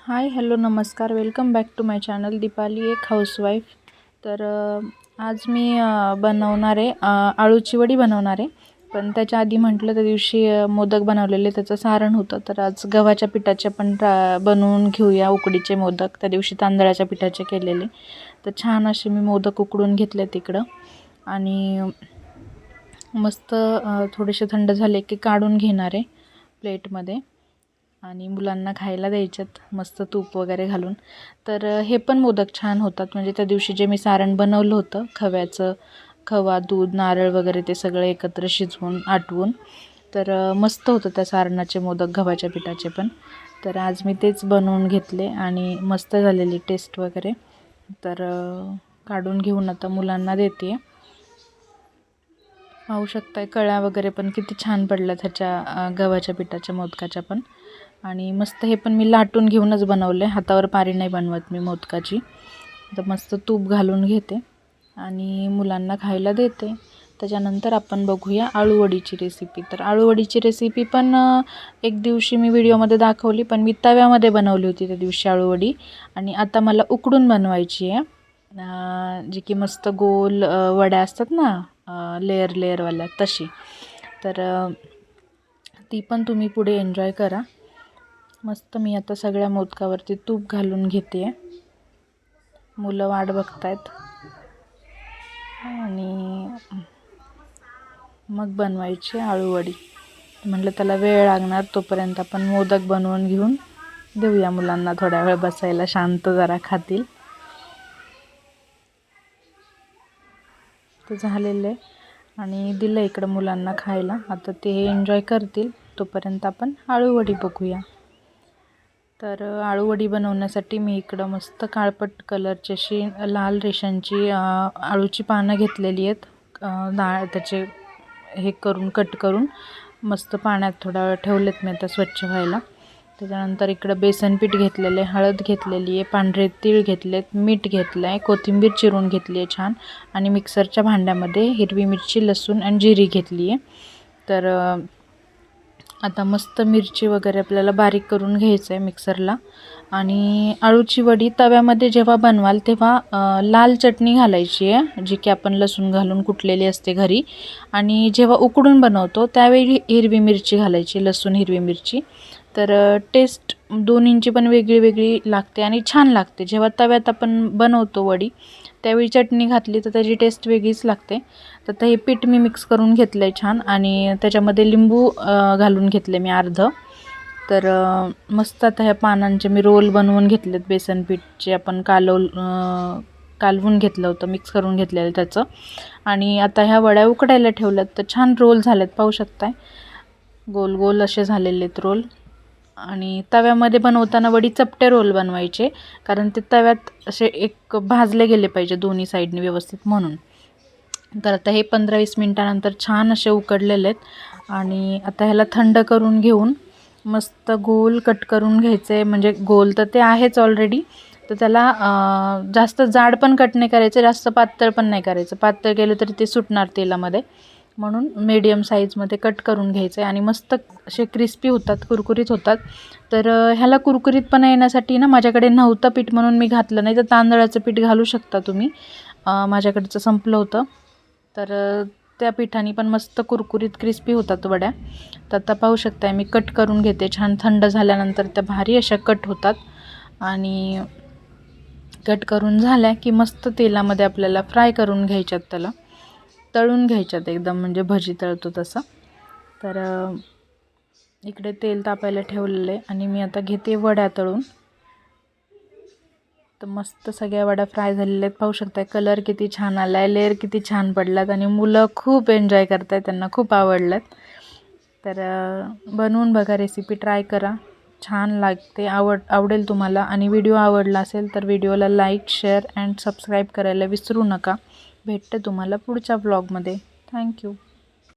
हाय hello नमस्कार, welcome back to my channel Deepali एक housewife. तर आज मी बनवणार आहे आळूची वडी बनवणार आहे. पण त्याच्या आधी म्हटलं त्या दिवशी मोदक बनवलेले त्याचं सारण होतं, तर आज गव्हाच्या पिठाचे पण बनवून घेऊया उकडीचे मोदक. त्या दिवशी तांदळाच्या पिठाचे केलेले, तर छान असे मी मोदक उकडून घेतले तिकडं आणि मस्त थोडेसे थंड झाले की काढून घेणार आहे प्लेटमध्ये आणि मुलांना खायला द्यायच्यात मस्त तूप वगैरे घालून. तर हे पण मोदक छान होतात. म्हणजे त्या दिवशी जे मी सारण बनवलं होतं खव्याचं, खवा, दूध, नारळ वगैरे ते सगळं एकत्र शिजवून आटवून, तर मस्त होतं त्या सारणाचे मोदक गव्हाच्या पिठाचे पण. तर आज मी तेच बनवून घेतले आणि मस्त झालेली टेस्ट वगैरे. तर काढून घेऊन आता मुलांना देते. पाहू शकताय कळ्या वगैरे पण किती छान पडल्या त्याच्या गव्हाच्या पिठाच्या मोदकाच्या पण. आणि मस्त हे पण मी लाटून घेऊनच बनवले, हातावर पारी नाही बनवत मी मोदकाची. तर मस्त तूप घालून घेते आणि मुलांना खायला देते. त्याच्यानंतर आपण बघूया आळूवडीची रेसिपी. तर आळूवडीची रेसिपी पण एक दिवशी मी व्हिडिओमध्ये दाखवली, पण मी तव्यामध्ये बनवली होती त्या दिवशी आळूवडी. आणि आता मला उकडून बनवायची आहे, जी की मस्त गोल वड्या असतात ना लेअर लेअरवाल्या तशी. तर ती पण तुम्ही पुढे एन्जॉय करा. मस्त मी आता सगळ्या मोदकावरती तूप घालून घेते. मुलं वाट बघतायत आणि मग बनवायची आळूवडी. म्हटलं त्याला वेळ लागणार, तोपर्यंत आपण मोदक बनवून घेऊन देऊया मुलांना थोड्या वेळ बसायला, शांत जरा खातील. ते झालेले आणि दिलं इकडं मुलांना खायला. आता ते एन्जॉय करतील, तोपर्यंत आपण आळूवडी बघूया. तर आळूवडी बनवण्यासाठी मी इकडं मस्त काळपट कलरची अशी लाल रेषांची आळूची पानं घेतलेली आहेत. त्याचे हे करून कट करून मस्त पाण्यात थोडा वेळ ठेवलेत मी आता स्वच्छ व्हायला. त्याच्यानंतर इकडं बेसन पीठ घेतलेलं आहे, हळद घेतलेली आहे, पांढरे तीळ घेतलेत, मीठ घेतलं आहे, कोथिंबीर चिरून घेतली आहे छान, आणि मिक्सरच्या भांड्यामध्ये हिरवी मिरची, लसूण आणि जिरी घेतली आहे. तर आता मस्त मिरची वगैरे आपल्याला बारीक करून घ्यायचं आहे मिक्सरला. आणि आळूची वडी तव्यामध्ये जेव्हा बनवाल तेव्हा लाल चटणी घालायची आहे, जी की आपण लसूण घालून कुटलेली असते घरी. आणि जेव्हा उकडून बनवतो त्यावेळी हिरवी मिरची घालायची, लसूण हिरवी मिरची. तर टेस्ट दोन्हींची पण वेगळी वेगळी लागते आणि छान लागते. जेव्हा तव्यात आपण बनवतो वडी त्यावेळी चटणी घातली तर त्याची टेस्ट वेगळीच लागते. तर हे पीठ मी मिक्स करून घेतलं आहे छान आणि त्याच्यामध्ये लिंबू घालून घेतले मी अर्धं. तर मस्त आता ह्या पानांचे मी रोल बनवून घेतलेत. बेसन पीठ आपण कालवून घेतलं होतं, मिक्स करून घेतलेलं त्याचं. आणि आता ह्या वड्या उकडायला ठेवल्यात, तर छान रोल झालेत, पाहू शकताय गोल गोल असे झालेले आहेत रोल. आणि तव्यामध्ये बनवताना वडी चपटे रोल बनवायचे, कारण ते तव्यात असे एक भाजले गेले पाहिजे दोन्ही साईडने व्यवस्थित म्हणून. तर आता हे 15-20 मिनटानंतर छान असे उकडलेले आहेत. आणि आता ह्याला थंड करून घेऊन मस्त गोल कट करून घ्यायचे. म्हणजे गोल तर ते आहेच ऑलरेडी, तर त्याला जास्त जाड पण कट नाही करायचं, जास्त पातळ पण नाही करायचं. पातळ केलं तरी ते सुटणार तेलामध्ये, म्हणून मीडियम साईजमध्ये कट करून घ्यायचं आहे. आणि मस्त असे क्रिस्पी होतात, कुरकुरीत होतात. तर ह्याला कुरकुरीतपणा येण्यासाठी ना माझ्याकडे नव्हतं पीठ म्हणून मी घातलं, नाही तर तांदळाचं पीठ घालू शकता तुम्ही. माझ्याकडचं संपलं होतं, तर त्या पिठाने पण मस्त कुरकुरीत क्रिस्पी होतात वड्या. तर आता पाहू शकताय मी कट करून घेते. छान थंड झाल्यानंतर त्या भारी अशा कट होतात. आणि कट करून झाल्या की मस्त तेलामध्ये आपल्याला फ्राय करून घ्यायच्यात, त्याला तळून घ्यायच्यात एकदम, म्हणजे भजी तळतो तसं. तर इकडे तेल तापायला ठेवलेलं आहे आणि मी आता घेते वड्या तळून. तर मस्त सगळ्या वड्या फ्राय झालेल्या आहेत, पाहू शकताय कलर किती छान आला आहे, लेअर किती छान पडलात आणि मुलं खूप एन्जॉय करत आहेत, त्यांना खूप आवडल्यात. तर बनवून बघा, रेसिपी ट्राय करा, छान लागते, आवडेल तुम्हाला. आणि व्हिडिओ आवडला असेल तर व्हिडिओला लाईक, शेअर अँड सबस्क्राईब करायला विसरू नका. भेटते तुम्हाला पुढच्या व्लॉगमध्ये. थँक्यू.